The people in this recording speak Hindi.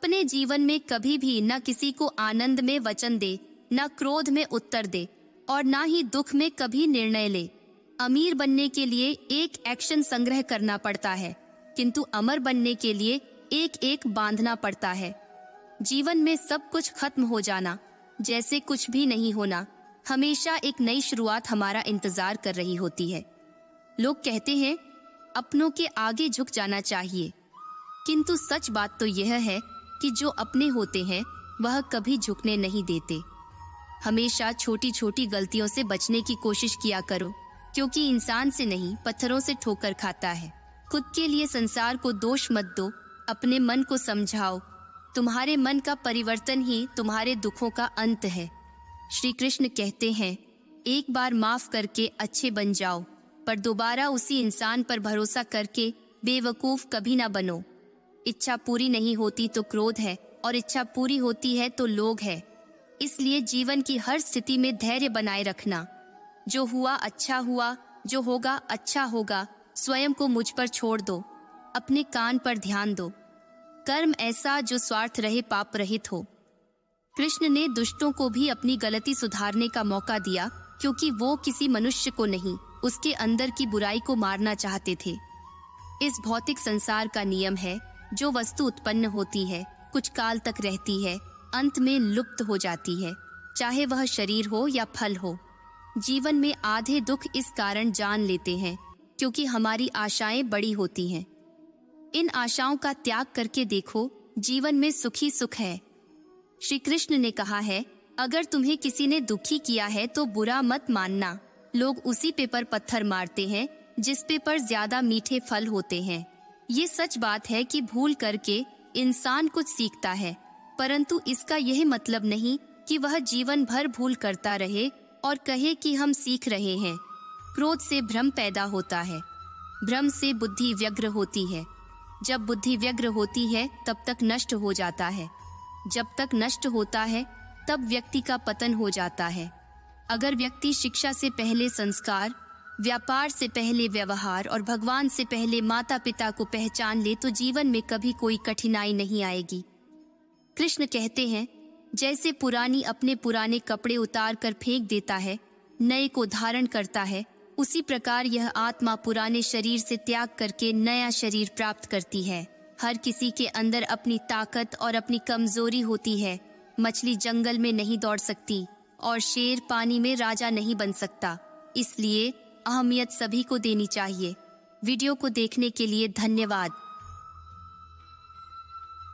अपने जीवन में कभी भी न किसी को आनंद में वचन दे, न क्रोध में उत्तर दे और न ही दुख में कभी निर्णय ले। अमीर बनने के लिए एक एक्शन संग्रह करना पड़ता है, किंतु अमर बनने के लिए एक एक बांधना पड़ता है। जीवन में सब कुछ खत्म हो जाना, जैसे कुछ भी नहीं होना, हमेशा एक नई शुरुआत हमारा इंतजार कर रही होती है। लोग कहते हैं अपनों के आगे झुक जाना चाहिए, किंतु सच बात तो यह है कि जो अपने होते हैं वह कभी झुकने नहीं देते। हमेशा छोटी छोटी गलतियों से बचने की कोशिश किया करो, क्योंकि इंसान से नहीं पत्थरों से ठोकर खाता है। खुद के लिए संसार को दोष मत दो, अपने मन को समझाओ। तुम्हारे मन का परिवर्तन ही तुम्हारे दुखों का अंत है। श्री कृष्ण कहते हैं, एक बार माफ करके अच्छे बन जाओ, पर दोबारा उसी इंसान पर भरोसा करके बेवकूफ कभी ना बनो। इच्छा पूरी नहीं होती तो क्रोध है, और इच्छा पूरी होती है तो लोभ है। इसलिए जीवन की हर स्थिति में धैर्य बनाए रखना। जो हुआ अच्छा हुआ, जो होगा अच्छा होगा। स्वयं को मुझ पर छोड़ दो, अपने कान पर ध्यान दो। कर्म ऐसा जो स्वार्थ रहे, पाप रहित हो। कृष्ण ने दुष्टों को भी अपनी गलती सुधारने का मौका दिया, क्योंकि वो किसी मनुष्य को नहीं, उसके अंदर की बुराई को मारना चाहते थे। इस भौतिक संसार का नियम है, जो वस्तु उत्पन्न होती है, कुछ काल तक रहती है, अंत में लुप्त हो जाती है, चाहे वह शरीर हो या फल हो। जीवन में आधे दुख इस कारण जान लेते हैं, क्योंकि हमारी आशाएं बड़ी होती हैं। इन आशाओं का त्याग करके देखो, जीवन में सुखी सुख है। श्री कृष्ण ने कहा है, अगर तुम्हें किसी ने दुखी किया है तो बुरा मत मानना। लोग उसी पे पर पत्थर मारते हैं जिस पे पर ज्यादा मीठे फल होते हैं। ये सच बात है कि भूल करके इंसान कुछ सीखता है, परंतु इसका यह मतलब नहीं कि वह जीवन भर भूल करता रहे और कहे कि हम सीख रहे हैं। क्रोध से भ्रम पैदा होता है, भ्रम से बुद्धि व्यग्र होती है। जब बुद्धि व्यग्र होती है तब तक नष्ट हो जाता है। जब तक नष्ट होता है तब व्यक्ति का पतन हो जाता है। अगर व्यक्ति शिक्षा से पहले संस्कार, व्यापार से पहले व्यवहार और भगवान से पहले माता पिता को पहचान ले तो जीवन में कभी कोई कठिनाई नहीं आएगी। कृष्ण कहते हैं, जैसे पुरानी अपने पुराने कपड़े उतार कर फेंक देता है, नए को धारण करता है, उसी प्रकार यह आत्मा पुराने शरीर से त्याग करके नया शरीर प्राप्त करती है। हर किसी के अंदर अपनी ताकत और अपनी कमजोरी होती है। मछली जंगल में नहीं दौड़ सकती और शेर पानी में राजा नहीं बन सकता। इसलिए अहमियत सभी को देनी चाहिए। वीडियो को देखने के लिए धन्यवाद।